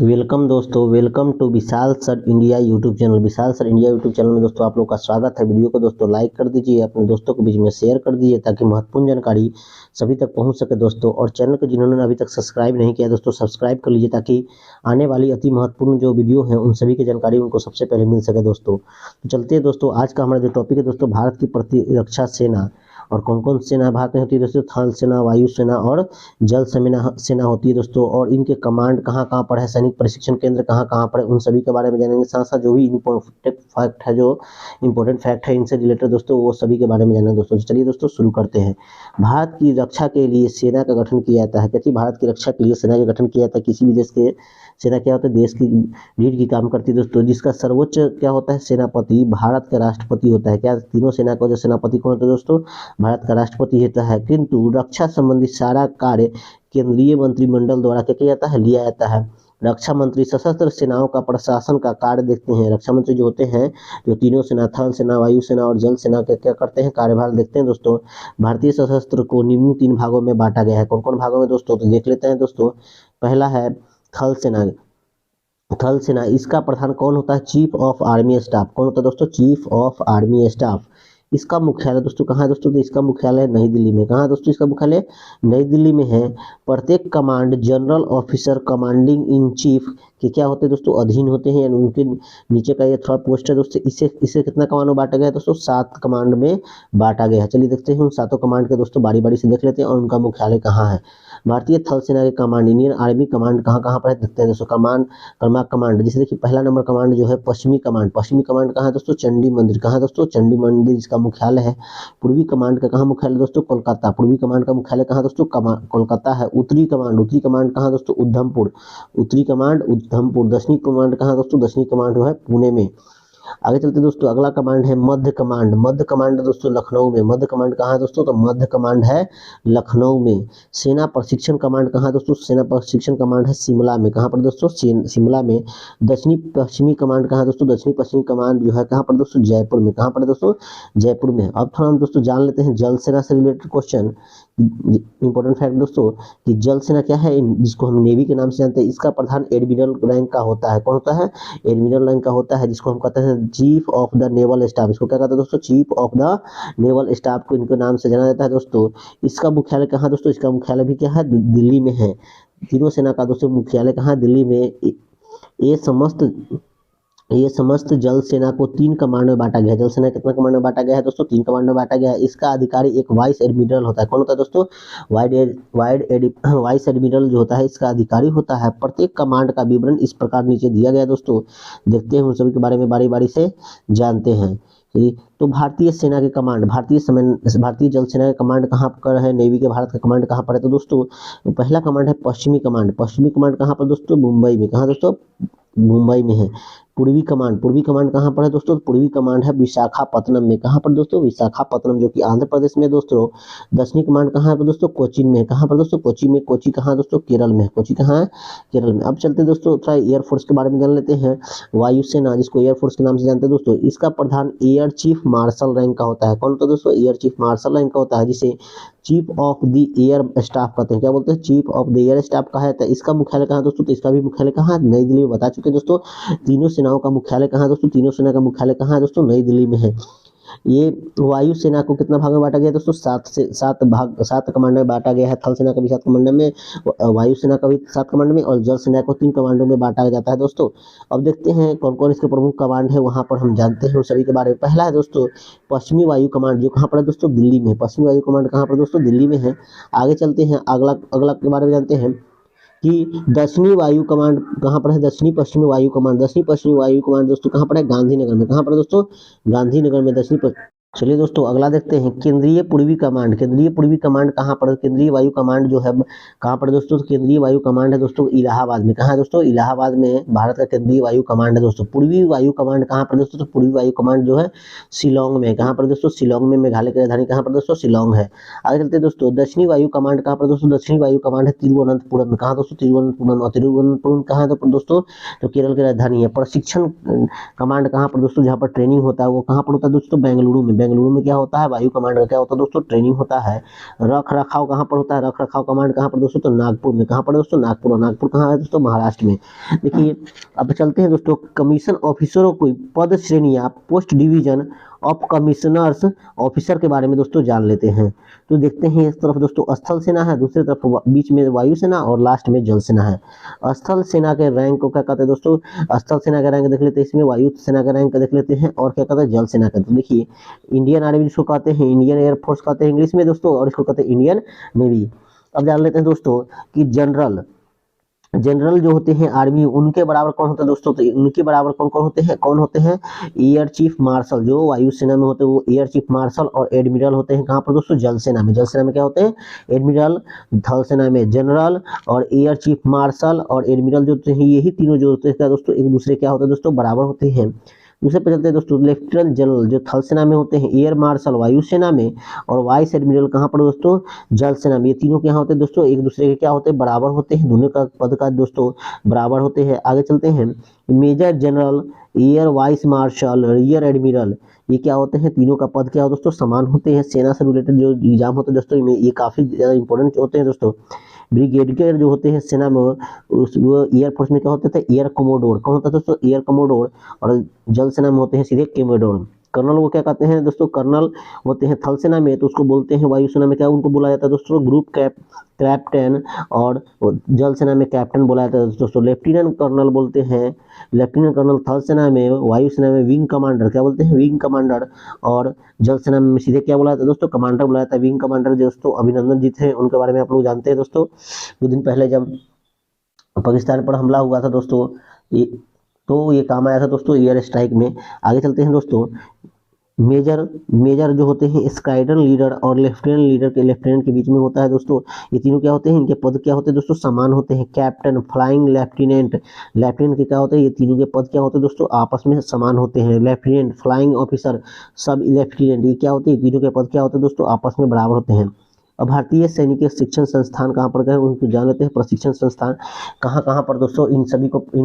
Welcome दोस्तों, welcome to Vishal sir India YouTube channel. Vishal sir India YouTube channel में दोस्तों आप लोग का स्वागत है। वीडियो को दोस्तों लाइक कर दीजिए, अपने दोस्तों के बीच में शेयर कर दीजिए ताकि महत्वपूर्ण जानकारी सभी तक पहुंच सके दोस्तों। और चैनल को जिन्होंने अभी तक सब्सक्राइब नहीं किया दोस्तों सब्सक्राइब कर लीजिए ताकि आने वाली अति महत्वपूर्ण जो वीडियो है उन सभी की जानकारी उनको सबसे पहले मिल सके दोस्तों। तो चलते हैं दोस्तों, आज का हमारा जो टॉपिक है दोस्तों, भारत की प्रतिरक्षा सेना। और कौन कौन सेना भारत में होती है दोस्तों? थल सेना, वायु सेना और जल सेना होती है दोस्तों। और इनके कमांड कहाँ कहाँ पर है, सैनिक प्रशिक्षण केंद्र कहाँ कहाँ पर है, उन सभी के बारे में जानेंगे। साथ साथ जो भी इम्पोर्टेंट फैक्ट है इनसे रिलेटेड दोस्तों वो सभी के बारे में जानेंगे दोस्तों। तो चलिए दोस्तों शुरू करते हैं। भारत की रक्षा के लिए सेना का गठन किया जाता है। कहती भारत की रक्षा के लिए सेना का गठन किया जाता है। किसी भी देश के सेना क्या होता है? देश की लीड की काम करती है दोस्तों। जिसका सर्वोच्च क्या होता है? सेनापति भारत का राष्ट्रपति होता है। क्या तीनों सेना का जो सेनापति कौन होता है दोस्तों? भारत का राष्ट्रपति होता है। किंतु रक्षा संबंधी सारा कार्य केंद्रीय मंत्रिमंडल द्वारा क्या किया जाता है? लिया जाता है। रक्षा मंत्री सशस्त्र सेनाओं का प्रशासन का कार्य देखते हैं। रक्षा मंत्री जो होते हैं, जो तीनों सेना, थल सेना, वायु सेना और जल सेना के क्या करते हैं? कार्यभार देखते हैं दोस्तों। भारतीय सशस्त्र को निम्न 3 भागों में बांटा गया है। कौन कौन भागों में दोस्तों? तो देख लेते हैं दोस्तों। पहला है थल सेना। थल सेना, इसका प्रधान कौन होता है? Chief of army staff. कौन होता है दोस्तों? Chief of army staff. इसका मुख्यालय दोस्तों कहाँ है दोस्तों? तो इसका मुख्यालय नई दिल्ली में। कहाँ दोस्तों इसका मुख्यालय? नई दिल्ली में है। प्रत्येक command general officer commanding in chief के क्या होते हैं दोस्तों? अधीन होते हैं, यानी उनके नीचे का ये थोड़ा पोस्ट है दोस्तों। इसे कितना कमांड में बांटा गया है दोस्तों? 7 कमांड में बांटा गया है। चलिए देखते हैं उन 7 कमांड के दोस्तों बारी बारी से देख लेते हैं और उनका मुख्यालय कहाँ है। भारतीय थल सेना के कमांड, इंडियन आर्मी कमांड कहाँ कहाँ पर है देखते हैं दोस्तों। कमांड जैसे देखिए, पहला नंबर कमांड जो है पश्चिमी कमांड। पश्चिमी कमांड कहाँ है दोस्तों? चंडी मंदिर। कहाँ दोस्तों? चंडी मंदिर इसका मुख्यालय है। पूर्वी कमांड का कहाँ मुख्यालय दोस्तों? कोलकाता। पूर्वी कमांड का मुख्यालय कहाँ दोस्तों? कोलकाता है। उत्तरी कमांड कहाँ दोस्तों? उधमपुर। उत्तरी कमांड उधमपुर। दक्षिणी कमांड कहाँ दोस्तों? दक्षिणी कमांड जो है पुणे में। आगे चलते दोस्तों, अगला कमांड है मध्य कमांड। मध्य कमांड दोस्तों लखनऊ में। मध्य कमांड कहाँ है दोस्तों? तो मध्य कमांड है लखनऊ में। सेना प्रशिक्षण कमांड कहाँ है दोस्तों? सेना प्रशिक्षण कमांड है शिमला में। कहाँ पर दोस्तों? शिमला में। दक्षिणी पश्चिमी कमांड कहाँ है दोस्तों? दक्षिणी पश्चिमी कमांड जो है कहाँ पर दोस्तों? जयपुर में। कहाँ पर दोस्तों? जयपुर में। अब थोड़ा हम दोस्तों जान लेते हैं जल सेना से रिलेटेड क्वेश्चन। इंपॉर्टेंट फैक्ट दोस्तों कि जल सेना क्या है, जिसको हम नेवी के नाम से जानते हैं, इसका प्रधान एडमिरल रैंक का होता है। कौन होता है? एडमिरल रैंक का होता है, जिसको हम कहते हैं chief of the naval staff. इसको क्या कहते हैं दोस्तों? Chief of the naval staff को इनके नाम से जाना जाता है दोस्तों। इसका मुख्यालय कहाँ दोस्तों? इसका मुख्यालय भी क्या है? दिल्ली में है। तीनों सेना का दोस्तों मुख्यालय कहाँ? दिल्ली में। ये समस्त जल सेना को 3 कमांड में बांटा गया है। जल सेना कितना कमांड में बांटा गया है दोस्तों? 3 कमांड में बांटा गया है। इसका अधिकारी एक वाइस एडमिरल होता है। कौन होता है दोस्तों? वाइस एडमिरल जो होता है इसका अधिकारी होता है। प्रत्येक कमांड का विवरण इस प्रकार नीचे दिया गया है दोस्तों। देखते हैं उन सभी के बारे में बारी बारी से जानते हैं। तो भारतीय सेना के कमांड, भारतीय जल सेना का कमांड कहाँ पर है? नेवी के भारत का कमांड कहाँ पर है? तो दोस्तों पहला कमांड है पश्चिमी कमांड। पश्चिमी कमांड कहाँ पर दोस्तों? मुंबई में। कहाँ दोस्तों? मुंबई में है। पूर्वी कमांड कहाँ पर है दोस्तों? पूर्वी कमांड है विशाखापत्तनम में। कहाँ पर दोस्तों? विशाखापत्तनम, जो कि आंध्र प्रदेश में दोस्तों। दक्षिणी कमांड कहाँ पर दोस्तों? कोचीन में। कहाँ पर दोस्तों? कोची में। कोची कहाँ दोस्तों? केरल में। कोची कहाँ है? केरल में। अब चलते दोस्तों थोड़ा एयरफोर्स के बारे में जान लेते हैं। वायुसेना, जिसको एयरफोर्स के नाम से जानते हैं दोस्तों, इसका प्रधान एयर चीफ मार्शल रैंक का होता है। कौन होता है दोस्तों? एयर चीफ मार्शल रैंक का होता है, जिसे chief of the air staff कहते हैं। क्या बोलते हैं? Chief of the air staff का है। तो इसका मुख्यालय कहाँ दोस्तों? तो इसका भी मुख्यालय कहाँ? नई दिल्ली में। बता चुके हैं दोस्तों। तीनों सेनाओं का मुख्यालय कहाँ दोस्तों? तीनों सेना का मुख्यालय कहाँ है दोस्तों? नई दिल्ली में है। ये वायु सेना को कितना भाग में बांटा गया दोस्तों? 7 कमांड में बांटा गया है। थल सेना का भी 7 कमांड में, वायु सेना का भी 7 कमांड में, और जल सेना को 3 कमांडों में बांटा जाता है दोस्तों। अब देखते हैं कौन कौन इसके प्रमुख कमांड है, वहां पर हम जानते हैं सभी के बारे में। पहला है दोस्तों पश्चिमी वायु कमांड, जो कहाँ पर है दोस्तों? दिल्ली में। पश्चिमी वायु कमांड कहाँ पर दोस्तों? दिल्ली में है। आगे चलते हैं, अगला के बारे में जानते हैं कि दक्षिणी वायु कमांड कहाँ पर है? दक्षिणी पश्चिमी वायु कमांड दोस्तों कहाँ पर है? गांधीनगर में। कहाँ पर दोस्तों? गांधीनगर में दक्षिणी। चलिए दोस्तों अगला देखते हैं केंद्रीय पूर्वी कमांड। केंद्रीय पूर्वी कमांड कहाँ पर? केंद्रीय वायु कमांड जो है कहाँ पर दोस्तों? केंद्रीय वायु कमांड है दोस्तों इलाहाबाद में। कहाँ है दोस्तों? इलाहाबाद में भारत का केंद्रीय वायु कमांड है दोस्तों। पूर्वी वायु कमांड कहाँ पर दोस्तों? तो पूर्वी वायु कमांड जो है शिलोंग में। कहाँ पर दोस्तों? शिलोंग में। मेघालय की राजधानी कहाँ पर दोस्तों? शिलोंग है। आगे चलते दोस्तों, दक्षिणी वायु कमांड कहाँ पर दोस्तों? दक्षिणी वायु कमांड है तिरुवनंतपुरम में। कहाँ दोस्तों? तिरुवनंतपुरम। और तिरुवनंतपुरम कहाँ है दोस्तों? तो केरल की राजधानी है। प्रशिक्षण कमांड कहाँ पर दोस्तों? जहाँ पर ट्रेनिंग होता है वो कहाँ पर होता है दोस्तों? बेंगलुरु में। बेंगलुरु में क्या होता है, वायु कमांड का क्या होता है दोस्तों, ट्रेनिंग होता है। रख रखाव कहाँ पर होता है, रख रखाव कमांड कहाँ पर दोस्तों, तो नागपुर में। कहाँ पर दोस्तों, नागपुर। नागपुर कहाँ है दोस्तों, महाराष्ट्र में। देखिए अब चलते हैं दोस्तों, कमीशन ऑफिसरों को पद श्रेणियां, post division of commissioners officer के बारे में दोस्तों जान लेते हैं। तो देखते हैं, एक तरफ दोस्तों स्थल सेना है, दूसरी तरफ बीच में वायु सेना और लास्ट में जल सेना है। स्थल सेना के रैंक को क्या कहते हैं दोस्तों, स्थल सेना का रैंक देख लेते हैं, इसमें वायु सेना का रैंक देख लेते हैं, और क्या कहते हैं जल सेना का। तो देखिए इंडियन आर्मी जिसको कहते हैं, इंडियन एयरफोर्स कहते हैं इंग्लिश में दोस्तों, और इसको कहते हैं इंडियन नेवी। अब जान लेते हैं दोस्तों कि जनरल जो होते हैं आर्मी, उनके बराबर कौन होता है दोस्तों, तो उनके बराबर कौन होते हैं एयर चीफ मार्शल। जो वायुसेना में होते हैं वो एयर चीफ मार्शल और एडमिरल होते हैं। कहाँ पर दोस्तों, जल सेना में। जल सेना में क्या होते हैं, एडमिरल। थल सेना में जनरल और एयर चीफ मार्शल और एडमिरल जो होते हैं, यही तीनों जो होते हैं दोस्तों एक दूसरे क्या होते हैं दोस्तों, बराबर होते हैं। दूसरे पे चलते हैं दोस्तों, लेफ्टिनेंट जनरल जो थल सेना में होते हैं, एयर मार्शल वायुसेना में, और वाइस एडमिरल कहाँ पर दोस्तों, जल सेना में। ये तीनों क्या होते हैं दोस्तों, एक दूसरे के क्या होते हैं, बराबर होते हैं। दोनों का पद का दोस्तों बराबर होते हैं। आगे चलते हैं, major general, air vice marshal, rear admiral, ये क्या होते हैं, तीनों का पद क्या हो दोस्तों, समान होते हैं। सेना से रिलेटेड जो एग्जाम होते हैं दोस्तों, ये काफी ज्यादा इंपॉर्टेंट होते हैं दोस्तों। ब्रिगेडियर जो होते हैं सेना में, उस वो एयरफोर्स में क्या होते थे, एयर कमोडोर। कौन होता है दोस्तों, एयर कमोडोर। और जल सेना में होते हैं सीधे कमोडोर। कर्नल को क्या कहते हैं दोस्तों, कर्नल होते हैं थल सेना में, तो उसको बोलते हैं वायुसेना में क्या, उनको बोला जाता है दोस्तों ग्रुप कैप्टन, और जल सेना में कैप्टन बोला जाता है दोस्तों। लेफ्टिनेंट कर्नल बोलते हैं, लेफ्टिनेंट कर्नल थल सेना में, वायुसेना में विंग कमांडर क्या बोलते हैं, विंग कमांडर। और जल सेना में सीधे क्या बोला जाता है दोस्तों, कमांडर बोला जाता है। विंग कमांडर दोस्तों अभिनंदन जी थे, उनके बारे में आप लोग जानते हैं दोस्तों। 2 दिन पहले जब पाकिस्तान पर हमला हुआ था दोस्तों, तो ये काम आया था दोस्तों एयर स्ट्राइक में। आगे चलते हैं दोस्तों, मेजर जो होते हैं स्क्वाड्रन लीडर और लेफ्टिनेंट के बीच में होता है दोस्तों। ये तीनों क्या होते हैं, इनके पद क्या होते हैं दोस्तों, समान होते हैं। कैप्टन, फ्लाइंग लेफ्टिनेंट के क्या होते हैं, ये तीनों के पद क्या होते हैं दोस्तों, आपस में समान होते हैं। लेफ्टिनेंट, फ्लाइंग ऑफिसर, सब लेफ्टिनेंट, ये क्या होते हैं, तीनों के पद क्या होते हैं दोस्तों, आपस में बराबर होते हैं। अब भारतीय सैनिक शिक्षण संस्थान कहाँ पर गए, उनको जान लेते हैं। प्रशिक्षण संस्थान कहाँ पर दोस्तों, इन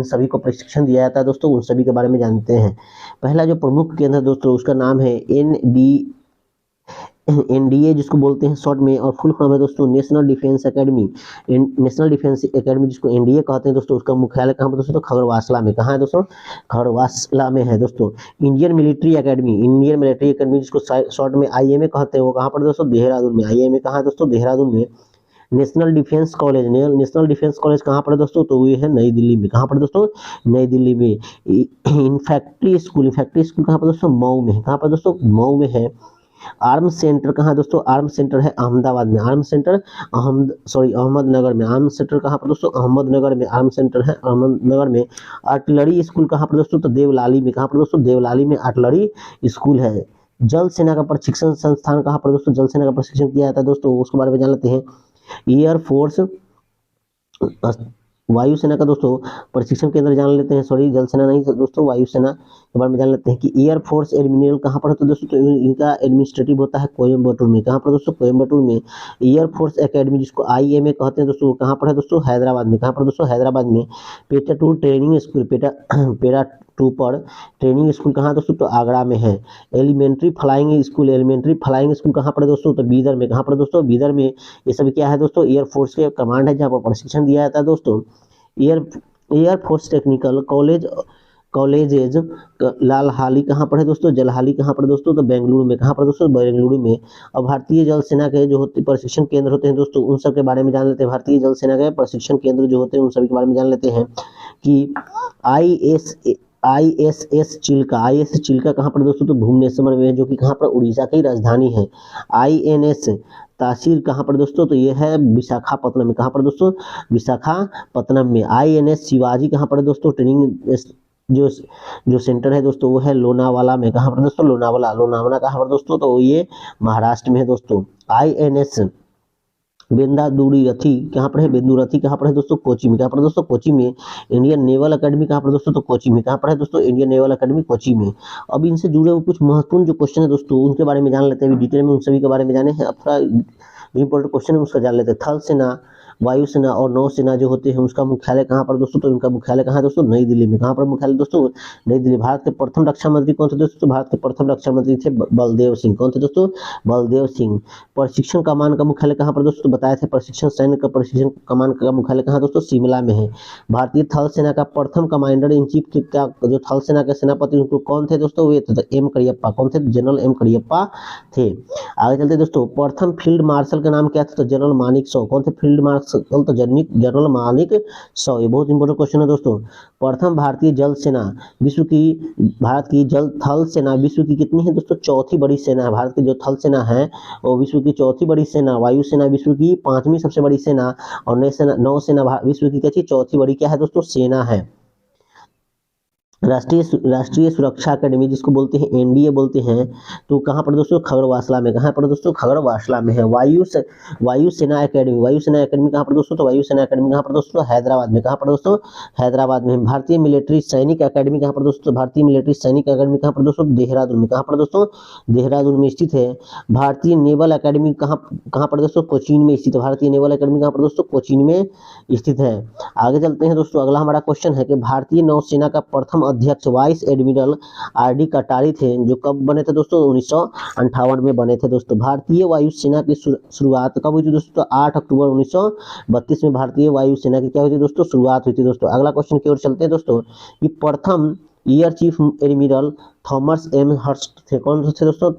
सभी को प्रशिक्षण दिया जाता है दोस्तों, उन सभी के बारे में जानते हैं। पहला जो प्रमुख केंद्र है दोस्तों, उसका नाम है एनडीए जिसको बोलते हैं शॉर्ट में, और फुल फॉर्म है दोस्तों national defence academy. National defence academy जिसको एनडीए कहते हैं दोस्तों, उसका मुख्यालय कहाँ पर दोस्तों, तो खगड़वासला में। कहाँ है दोस्तों, खगड़वासला में है दोस्तों। इंडियन मिलिट्री एकेडमी जिसको शॉर्ट में आईएमए कहते हैं, वो कहाँ पर दोस्तों, देहरादून में। आईएमए कहाँ है दोस्तों, देहरादून में। नेशनल डिफेंस कॉलेज कहाँ पर है दोस्तों, तो ये है नई दिल्ली में। कहाँ पर दोस्तों, नई दिल्ली में। इन्फैक्ट्री स्कूल कहाँ पर दोस्तों, मऊ में है। कहाँ पर दोस्तों, मऊ में है। आर्म सेंटर कहाँ है दोस्तों, आर्म सेंटर है अहमदाबाद में। अहमदनगर में। आर्म सेंटर कहाँ पर दोस्तों, अहमदनगर में आर्म सेंटर है, अहमदनगर में। आर्टिलरी स्कूल कहाँ पर दोस्तों, तो देवलाली में। कहाँ पर दोस्तों, देवलाली में आर्टिलरी स्कूल है। जल सेना का प्रशिक्षण संस्थान कहाँ पर दोस्तों, जल सेना का प्रशिक्षण किया जाता है दोस्तों, उसके बारे में जान लेते हैं। एयरफोर्स, वायुसेना का दोस्तों प्रशिक्षण केंद्र जान लेते हैं। सॉरी, जल सेना नहीं दोस्तों, वायुसेना के बारे में जान लेते हैं कि एयरफोर्स एडमिरल कहाँ पर होता है दोस्तों, तो इनका एडमिनिस्ट्रेटिव होता है कोयम्बटूर में। कहाँ पर दोस्तों, कोयम्बटूर में। एयरफोर्स एकेडमी जिसको आईएमए कहते हैं दोस्तों, कहाँ पर है दोस्तों, हैदराबाद में। कहाँ पर दोस्तों, हैदराबाद में। पेटा ट्रूपर ट्रेनिंग स्कूल कहाँ दोस्तों, तो आगरा में है। एलिमेंट्री फ्लाइंग स्कूल कहाँ पर दोस्तों, तो बीदर में। कहाँ पर दोस्तों, बीदर में। ये सब क्या है दोस्तों, एयरफोर्स के कमांड है जहाँ पर प्रशिक्षण दिया जाता है दोस्तों। एयरफोर्स टेक्निकल कॉलेजेज लालहाली कहाँ पर है दोस्तों, जलहाली कहाँ पर दोस्तों, तो बेंगलुरु में। कहाँ पर दोस्तों, बेंगलुरु में। अब भारतीय जल सेना के जो होते प्रशिक्षण केंद्र होते हैं दोस्तों, उन सब के बारे में जान लेते हैं। भारतीय जल सेना के प्रशिक्षण केंद्र जो होते हैं उन सभी के बारे में जान लेते हैं कि आईएसएस चिल्का कहाँ पर दोस्तों, तो भुवनेश्वर में, जो कि कहाँ पर उड़ीसा की राजधानी है। आईएनएस तासीर कहाँ पर दोस्तों, तो ये है विशाखापत्तनम में। कहाँ पर दोस्तों, विशाखापत्तनम में। आईएनएस शिवाजी कहाँ पर दोस्तों, ट्रेनिंग जो सेंटर है दोस्तों वो है लोनावाला में। कहाँ पर दोस्तों, लोनावाला कहाँ पर दोस्तों, तो ये महाराष्ट्र में है दोस्तों। आईएनएस बेंदादुरी कहाँ पर है, बेंदुरथी कहाँ पर है दोस्तों, कोची में। कहाँ पर दोस्तों, कोची में। इंडियन नेवल अकेडमी कहाँ पर दोस्तों, तो कोची में। कहाँ पर है दोस्तों, इंडियन नेवल अकेडमी कोची में। अब इनसे जुड़े हुए कुछ महत्वपूर्ण जो क्वेश्चन है दोस्तों, उनके बारे में जान लेते हैं। डिटेल में उन सभी के बारे में जाने हैं। अब थोड़ा इंपॉर्टेंट क्वेश्चन है, उसका जान लेते हैं। थल सेना वायुसेना और नौसेना जो होते हैं उसका मुख्यालय कहाँ पर दोस्तों, तो इनका मुख्यालय कहाँ है दोस्तों, नई दिल्ली में। कहाँ पर मुख्यालय दोस्तों, नई दिल्ली। भारत के प्रथम रक्षा मंत्री कौन थे दोस्तों, भारत के प्रथम रक्षा मंत्री थे बलदेव सिंह। कौन थे दोस्तों, बलदेव सिंह। प्रशिक्षण कमान का मुख्यालय कहाँ पर दोस्तों, बताए थे प्रशिक्षण सैन्य का प्रशिक्षण कमान का मुख्यालय कहाँ दोस्तों, शिमला में है। भारतीय थल सेना का प्रथम कमांडर इन चीफ का जो थल सेना के सेनापति उनको कौन थे दोस्तों, वे थे एम करियप्पा। कौन थे, जनरल एम करियप्पा थे। आगे चलते दोस्तों, प्रथम फील्ड मार्शल का नाम क्या था, तो जनरल मानिक शॉ। कौन थे फील्ड मार्शल, तो जनरल मानिक शॉ। ये बहुत इंपॉर्टेंट क्वेश्चन है दोस्तों। प्रथम भारतीय जल सेना विश्व की, भारत की जल थल सेना विश्व की कितनी है दोस्तों, चौथी बड़ी सेना है। भारत की जो थल सेना है वो विश्व की चौथी बड़ी सेना, वायु सेना विश्व की पांचवी सबसे बड़ी सेना, और नौसेना विश्व की क्या चौथी बड़ी क्या है दोस्तों, सेना है। राष्ट्रीय सुरक्षा अकेडमी जिसको बोलते हैं एनडीए बोलते हैं, तो कहाँ पर दोस्तों, खगड़वासला में। कहाँ पर दोस्तों, खगड़वासला में है। वायुसेना अकेडमी कहाँ पर दोस्तों, तो वायुसेना अकेडमी कहाँ पर दोस्तों, हैदराबाद में। कहाँ पर दोस्तों, हैदराबाद में। भारतीय मिलिट्री सैनिक अकेडमी कहाँ पर दोस्तों, भारतीय मिलिट्री सैनिक अकेडमी कहाँ पर दोस्तों, देहरादून में। कहाँ पर दोस्तों, देहरादून में स्थित है। भारतीय नेवल अकेडमी कहाँ पर दोस्तों, कोचीन में स्थित है। भारतीय नेवल अकेडमी कहाँ पर दोस्तों, कोचीन में स्थित है। आगे चलते हैं दोस्तों, अगला हमारा क्वेश्चन है कि भारतीय नौसेना का प्रथम अध्यक्ष वाइस एडमिरल आर डी कटारी थे, जो कब बने थे दोस्तों, 1958 में बने थे दोस्तों। भारतीय वायुसेना की शुरुआत कब हुई थी दोस्तों, 8 अक्टूबर 1932 में भारतीय वायुसेना की क्या हुई थी दोस्तों, शुरुआत हुई थी दोस्तों। अगला क्वेश्चन की ओर चलते हैं दोस्तों, कि प्रथम air chief admiral Thomas Elmhirst थे। कौन थे दोस्तों,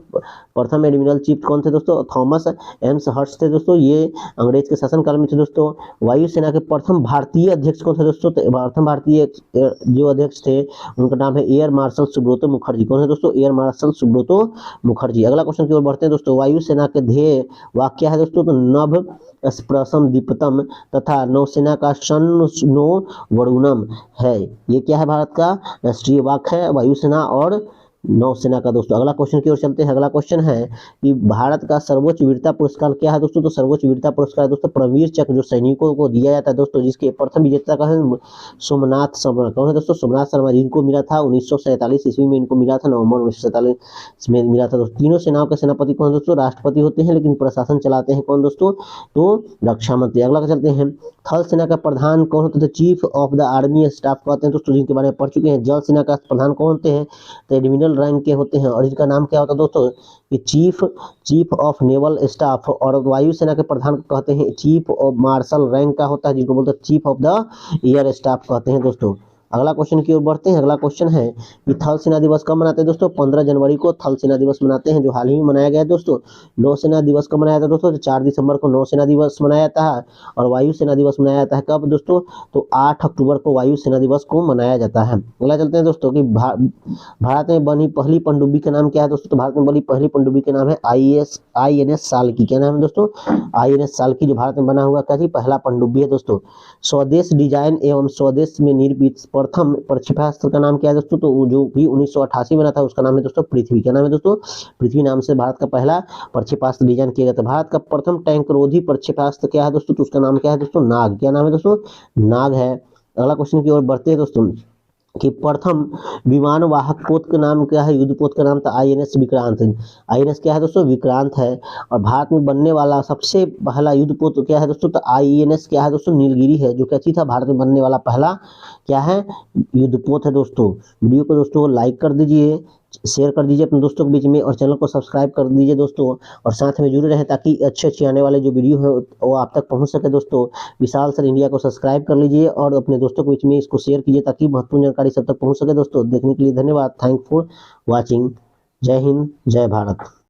प्रथम एडमिरल चीफ कौन थे दोस्तों, थॉमस एम हर्स्ट थे दोस्तों। ये अंग्रेज के शासनकाल में थे दोस्तों। वायुसेना के प्रथम भारतीय अध्यक्ष कौन थे दोस्तों, तो प्रथम भारतीय जो अध्यक्ष थे उनका नाम है एयर मार्शल सुब्रतो मुखर्जी। कौन है दोस्तों, एयर मार्शल सुब्रतो मुखर्जी। अगला क्वेश्चन की ओर बढ़ते हैं दोस्तों, वायुसेना के ध्येय वाक्य है दोस्तों, तो नभ स्प्रशम दीप्तम तथा नौसेना का नो वरुणम है। ये क्या है, भारत का राष्ट्रीय वाक्य है वायुसेना और नौसेना का दोस्तों। अगला क्वेश्चन की ओर चलते हैं। अगला क्वेश्चन है कि भारत का सर्वोच्च वीरता पुरस्कार क्या है दोस्तों, तो सर्वोच्च वीरता पुरस्कार दोस्तों परमवीर चक्र जो सैनिकों को दिया जाता है दोस्तों, जिसके प्रथम विजेता का है सोमनाथ शर्मा। कौन है दोस्तों, सोमनाथ शर्मा, जिनको मिला था 1947 ईस्वी में, इनको मिला था नवंबर 1947 में मिला था दोस्तों। तीनों सेनाओं के सेनापति कौन दोस्तों, राष्ट्रपति होते हैं, लेकिन प्रशासन चलाते हैं कौन दोस्तों, तो रक्षा मंत्री। अगला चलते हैं, थल सेना का प्रधान कौन होते थे, chief of the army staff कहते हैं दोस्तों, जिनके बारे में पढ़ चुके हैं। जल सेना का प्रधान कौन होते हैं, तो एडमिरल रैंक के होते हैं, और इनका नाम क्या होता है दोस्तों, कि चीफ ऑफ नेवल स्टाफ। और वायुसेना के प्रधान कहते हैं चीफ ऑफ मार्शल रैंक का होता है, जिनको बोलते हैं chief of the air staff कहते हैं दोस्तों। अगला क्वेश्चन की ओर बढ़ते हैं। अगला क्वेश्चन है कि थल सेना दिवस कब मनाते हैं दोस्तों, 15 जनवरी को थल सेना दिवस मनाते हैं, जो हाल ही में मनाया गया है दोस्तों। नौसेना दिवस कब मनाया था दोस्तों, 4 दिसंबर को नौसेना दिवस मनाया जाता है। और वायुसेना दिवस मनाया जाता है कब दोस्तों, तो 8 अक्टूबर को वायुसेना दिवस को मनाया जाता है। अगला चलते हैं दोस्तों, कि भारत में बनी पहली पनडुब्बी का नाम क्या है दोस्तों, तो भारत में बनी पहली पनडुब्बी का नाम है INS साल्की। क्या नाम है दोस्तों, INS साल्की, जो भारत में बना हुआ क्या थी, पहला पनडुब्बी है दोस्तों। स्वदेश डिजाइन एवं स्वदेश में निर्मित प्रथम प्रक्षेपास्त्र का नाम क्या है दोस्तों, तो जो भी 1988 में बना था उसका नाम है दोस्तों पृथ्वी। क्या नाम है दोस्तों, पृथ्वी नाम से भारत का पहला प्रक्षेपास्त्र डिजाइन किया गया था। भारत का प्रथम टैंक रोधी प्रक्षेपास्त्र क्या है दोस्तों, तो उसका नाम क्या है दोस्तों, नाग। क्या नाम है दोस्तों, नाग है। अगला क्वेश्चन की ओर बढ़ते हैं दोस्तों, कि प्रथम विमान वाहक पोत का नाम क्या है, युद्ध पोत का नाम था INS विक्रांत। INS क्या है दोस्तों, विक्रांत है। और भारत में बनने वाला सबसे पहला युद्ध पोत क्या है दोस्तों, तो INS क्या है दोस्तों, नीलगिरी है, जो क्या चीज था, भारत में बनने वाला पहला क्या है, युद्ध पोत है दोस्तों। वीडियो को दोस्तों लाइक कर दीजिए, शेयर कर दीजिए अपने दोस्तों के बीच में, और चैनल को सब्सक्राइब कर दीजिए दोस्तों, और साथ में जुड़े रहें ताकि अच्छे आने वाले जो वीडियो है वो आप तक पहुंच सके दोस्तों। विशाल सर इंडिया को सब्सक्राइब कर लीजिए और अपने दोस्तों के बीच में इसको शेयर कीजिए ताकि महत्वपूर्ण जानकारी सब तक पहुंच सके दोस्तों। देखने के लिए धन्यवाद, थैंक फॉर वॉचिंग। जय हिंद, जय भारत।